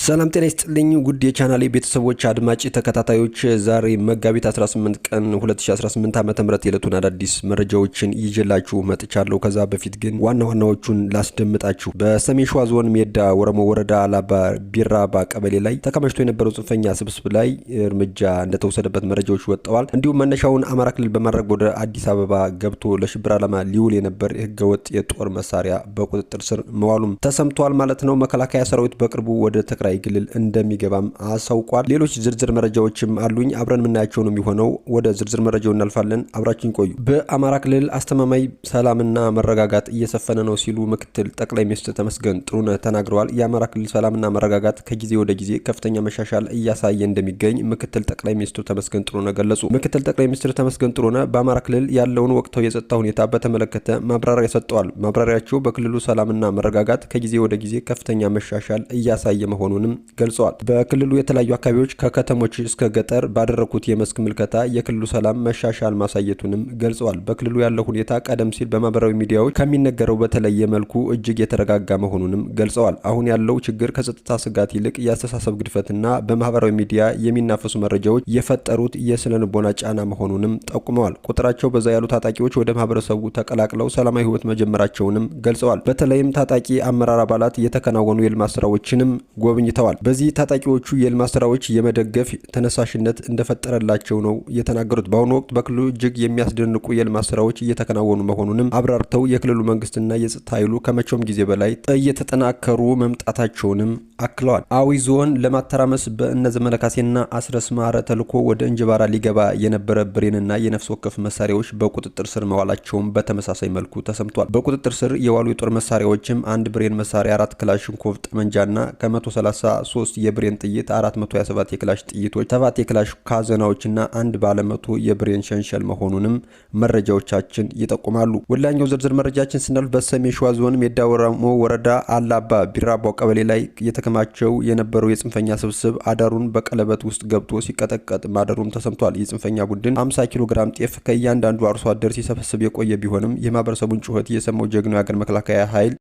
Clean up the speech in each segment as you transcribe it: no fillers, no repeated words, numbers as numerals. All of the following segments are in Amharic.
ሰላም ጤና ይስጥልኝ ጉድ የቻናሌ ቤተሰቦች አድማጭ ተከታታዮች ዛሬ መጋቢት 18 ቀን 2018 ዓ.ም የዕለቱን አዳዲስ መረጃዎችን ይዤላችሁ መጥቻለሁ። ከዛ በፊት ግን ዋናዎቹን ላስደምጣችሁ። በሰሜን ሸዋ ዞን ሜዳ ወረሞ ወረዳ አላባ ቢራባ ቀበሌ ላይ ተከማችቶ የነበረው ጽንፈኛ ስብስብ ላይ እርምጃ እንደተወሰደበት መረጃዎች ወጥተዋል። እንዲሁም መነሻውን አማራ ክልል በማድረግ ወደ አዲስ አበባ ገብቶ ለሽብር ዓላማ ሊውል የነበር ህገወጥ የጦር መሳሪያ በቁጥጥር ስር መዋሉም ተሰምቷል ማለት ነው። መከላከያ ሰራዊት በቅርቡ ወደ ትግራይ ክልል እንደሚገባም አሳውቋል። ሌሎች ዝርዝር መረጃዎችም አሉኝ አብረን የምናያቸው ነው የሚሆነው። ወደ ዝርዝር መረጃው እናልፋለን። አብራችን ቆዩ። በአማራ ክልል አስተማማኝ ሰላምና መረጋጋት እየሰፈነ ነው ሲሉ ምክትል ጠቅላይ ሚኒስትር ተመስገን ጥሩነህ ተናግረዋል። የአማራ ክልል ሰላምና መረጋጋት ከጊዜ ወደ ጊዜ ከፍተኛ መሻሻል እያሳየ እንደሚገኝ ምክትል ጠቅላይ ሚኒስትር ተመስገን ጥሩነህ ገለጹ። ምክትል ጠቅላይ ሚኒስትር ተመስገን ጥሩነህ በአማራ ክልል ያለውን ወቅታዊ የጸጥታ ሁኔታ በተመለከተ ማብራሪያ ሰጥተዋል። ማብራሪያቸው በክልሉ ሰላምና መረጋጋት ከጊዜ ወደ ጊዜ ከፍተኛ መሻሻል እያሳየ መሆኑንም ገልጸዋል። በክልሉ የተለያዩ አካባቢዎች ከከተሞች እስከ ገጠር ባደረኩት የመስክ ምልከታ የክልሉ ሰላም መሻሻል ማሳየቱንም ገልጸዋል። በክልሉ ያለው ሁኔታ ቀደም ሲል በማህበራዊ ሚዲያዎች ከሚነገረው በተለየ መልኩ እጅግ የተረጋጋ መሆኑንም ገልጸዋል። አሁን ያለው ችግር ከጸጥታ ስጋት ይልቅ የአስተሳሰብ ግድፈትና በማህበራዊ ሚዲያ የሚናፈሱ መረጃዎች የፈጠሩት የስነልቦና ጫና መሆኑንም ጠቁመዋል። ቁጥራቸው በዛ ያሉ ታጣቂዎች ወደ ማህበረሰቡ ተቀላቅለው ሰላማዊ ህይወት መጀመራቸውንም ገልጸዋል። በተለይም ታጣቂ አመራር አባላት የተከናወኑ የልማት ስራዎችንም ጎብኝተዋል። በዚህ ታጣቂዎቹ የልማት ስራዎች የመደገፍ ተነሳሽነት እንደፈጠረላቸው ነው የተናገሩት። በአሁኑ ወቅት በክልሉ እጅግ የሚያስደንቁ የልማት ስራዎች እየተከናወኑ መሆኑንም አብራርተው የክልሉ መንግስትና የጸጥታ ኃይሉ ከመቼውም ጊዜ በላይ እየተጠናከሩ መምጣታቸውንም አክለዋል። አዊ ዞን ለማተራመስ በእነ ዘመነ ካሴና አስረስ ማረ ተልኮ ወደ እንጅባራ ሊገባ የነበረ ብሬንና የነፍስ ወከፍ መሳሪያዎች በቁጥጥር ስር መዋላቸውም በተመሳሳይ መልኩ ተሰምቷል። በቁጥጥር ስር የዋሉ የጦር መሳሪያዎችም አንድ ብሬን መሳሪያ፣ 4 ክላሽንኮቭ ጠመንጃና ከ133 የብሬን ጥይት፣ 427 የክላሽ ጥይቶች፣ 7 የክላሽ ካዘናዎችና አንድ ባለመቶ የብሬን ሸንሸል መሆኑንም መረጃዎቻችን ይጠቁማሉ። ወላኛው ዝርዝር መረጃችን ስናልፍ በሰሜን ሸዋ ዞን ሜዳ ወረሞ ወረዳ አላባ ቢራባው ቀበሌ ላይ የተከማቸው የነበረው የጽንፈኛ ስብስብ አዳሩን በቀለበት ውስጥ ገብቶ ሲቀጠቀጥ ማደሩም ተሰምቷል። የጽንፈኛ ቡድን 50 ኪሎ ግራም ጤፍ ከእያንዳንዱ አርሶ አደር ሲሰበስብ የቆየ ቢሆንም የማህበረሰቡን ጩኸት የሰማው ጀግናው የሀገር መከላከያ ኃይል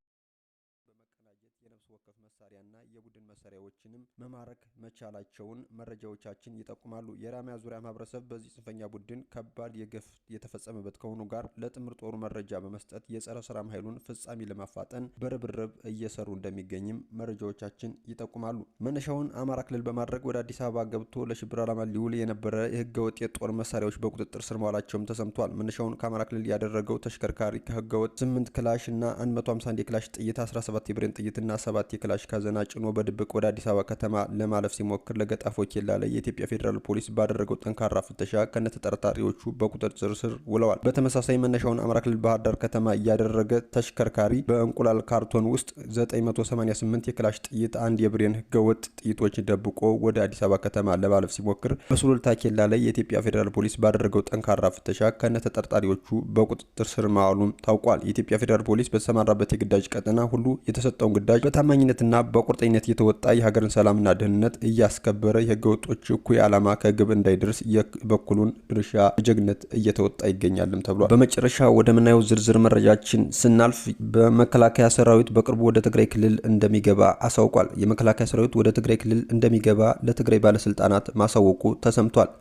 መሳሪያዎችንም መማረክ መቻላቸውን መረጃዎቻችን ይጠቁማሉ። የራሚያ ዙሪያ ማህበረሰብ በዚህ ጽንፈኛ ቡድን ከባድ የገፍ የተፈጸመበት ከሆኑ ጋር ለጥምር ጦሩ መረጃ በመስጠት የጸረ ሰላም ኃይሉን ፍጻሜ ለማፋጠን በርብርብ እየሰሩ እንደሚገኝም መረጃዎቻችን ይጠቁማሉ። መነሻውን አማራ ክልል በማድረግ ወደ አዲስ አበባ ገብቶ ለሽብር ዓላማ ሊውል የነበረ የህገወጥ የጦር መሳሪያዎች በቁጥጥር ስር መዋላቸውም ተሰምቷል። መነሻውን ከአማራ ክልል ያደረገው ተሽከርካሪ ከህገወጥ 8 ክላሽ እና 151 የክላሽ ጥይት፣ 17 የብሬን ጥይትና 7 የክላሽ ካዘና ጭኖ በድብቅ ወደ አዲስ አበባ ከተማ ለማለፍ ሲሞክር ለገጣፎ ኬላ ላይ የኢትዮጵያ ፌዴራል ፖሊስ ባደረገው ጠንካራ ፍተሻ ከነተጠርጣሪዎቹ በቁጥጥር ስር ውለዋል። በተመሳሳይ መነሻውን አማራ ክልል ባህር ዳር ከተማ ያደረገ ተሽከርካሪ በእንቁላል ካርቶን ውስጥ 988 የክላሽ ጥይት፣ 1 የብሬን ህገወጥ ጥይቶች ደብቆ ወደ አዲስ አበባ ከተማ ለማለፍ ሲሞክር በሱሉልታ ኬላ ላይ የኢትዮጵያ ፌዴራል ፖሊስ ባደረገው ጠንካራ ፍተሻ ከነተጠርጣሪዎቹ በቁጥጥር ስር መዋሉም ታውቋል። የኢትዮጵያ ፌዴራል ፖሊስ በተሰማራበት የግዳጅ ቀጠና ሁሉ የተሰጠውን ግዳጅ በታማኝነትና በቁርጠኝነት የተወጣ የሀገርን ሰላምና ደህንነት እያስከበረ የህገወጦች እኩይ ዓላማ ከግብ እንዳይደርስ የበኩሉን ድርሻ በጀግነት እየተወጣ ይገኛልም ተብሏል። በመጨረሻ ወደ ምናየው ዝርዝር መረጃችን ስናልፍ በመከላከያ ሰራዊት በቅርቡ ወደ ትግራይ ክልል እንደሚገባ አሳውቋል። የመከላከያ ሰራዊት ወደ ትግራይ ክልል እንደሚገባ ለትግራይ ባለስልጣናት ማሳወቁ ተሰምቷል።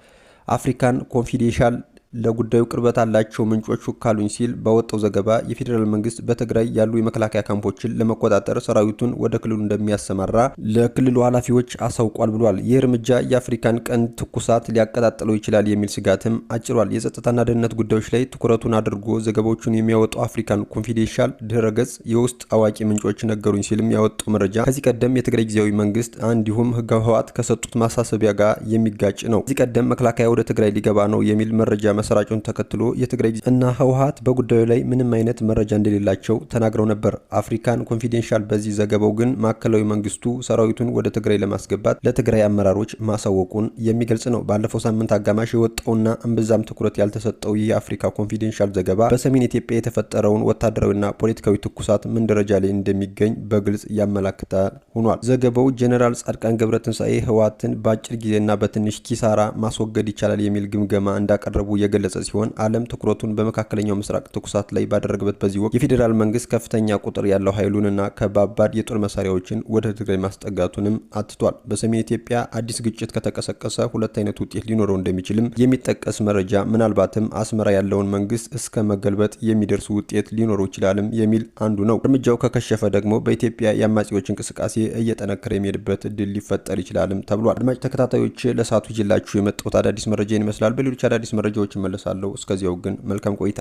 አፍሪካን ኮንፊዴንሻል ለጉዳዩ ቅርበት አላቸው ምንጮች ካሉኝ ሲል ባወጣው ዘገባ የፌዴራል መንግስት በትግራይ ያሉ የመከላከያ ካምፖችን ለመቆጣጠር ሰራዊቱን ወደ ክልሉ እንደሚያሰማራ ለክልሉ ኃላፊዎች አሳውቋል ብሏል። ይህ እርምጃ የአፍሪካን ቀንድ ትኩሳት ሊያቀጣጥለው ይችላል የሚል ስጋትም አጭሯል። የጸጥታና ደህንነት ጉዳዮች ላይ ትኩረቱን አድርጎ ዘገባዎቹን የሚያወጣው አፍሪካን ኮንፊዴንሻል ድረገጽ የውስጥ አዋቂ ምንጮች ነገሩኝ ሲልም ያወጣው መረጃ ከዚህ ቀደም የትግራይ ጊዜያዊ መንግስት እንዲሁም ህጋዊ ህወሓት ከሰጡት ማሳሰቢያ ጋር የሚጋጭ ነው። ከዚህ ቀደም መከላከያ ወደ ትግራይ ሊገባ ነው የሚል መረጃ መሰራጨቱን ተከትሎ የትግራይ እና ህወሓት በጉዳዩ ላይ ምንም አይነት መረጃ እንደሌላቸው ተናግረው ነበር። አፍሪካን ኮንፊዴንሻል በዚህ ዘገባው ግን ማዕከላዊ መንግስቱ ሰራዊቱን ወደ ትግራይ ለማስገባት ለትግራይ አመራሮች ማሳወቁን የሚገልጽ ነው። ባለፈው ሳምንት አጋማሽ የወጣውና እምብዛም ትኩረት ያልተሰጠው ይህ የአፍሪካ ኮንፊዴንሻል ዘገባ በሰሜን ኢትዮጵያ የተፈጠረውን ወታደራዊና ፖለቲካዊ ትኩሳት ምን ደረጃ ላይ እንደሚገኝ በግልጽ ያመላክታል ሆኗል። ዘገባው ጄኔራል ጻድቃን ገብረትንሳኤ ህወሓትን በአጭር ጊዜና በትንሽ ኪሳራ ማስወገድ ይቻላል የሚል ግምገማ እንዳቀረቡ የገለጸ ሲሆን ዓለም ትኩረቱን በመካከለኛው ምስራቅ ትኩሳት ላይ ባደረገበት በዚህ ወቅት የፌዴራል መንግስት ከፍተኛ ቁጥር ያለው ኃይሉንና ከባባድ የጦር መሳሪያዎችን ወደ ትግራይ ማስጠጋቱንም አትቷል። በሰሜን ኢትዮጵያ አዲስ ግጭት ከተቀሰቀሰ ሁለት አይነት ውጤት ሊኖረው እንደሚችልም የሚጠቀስ መረጃ ምናልባትም አስመራ ያለውን መንግስት እስከ መገልበጥ የሚደርስ ውጤት ሊኖረው ይችላልም የሚል አንዱ ነው። እርምጃው ከከሸፈ ደግሞ በኢትዮጵያ የአማጺዎች እንቅስቃሴ እየጠነከረ የሚሄድበት እድል ሊፈጠር ይችላልም ተብሏል። አድማጭ ተከታታዮች ለሰዓቱ ይዤላችሁ የመጣሁት አዳዲስ መረጃ ይመስላል። በሌሎች አዳዲስ መረጃዎች እመለሳለሁ። እስከዚያው ግን መልካም ቆይታ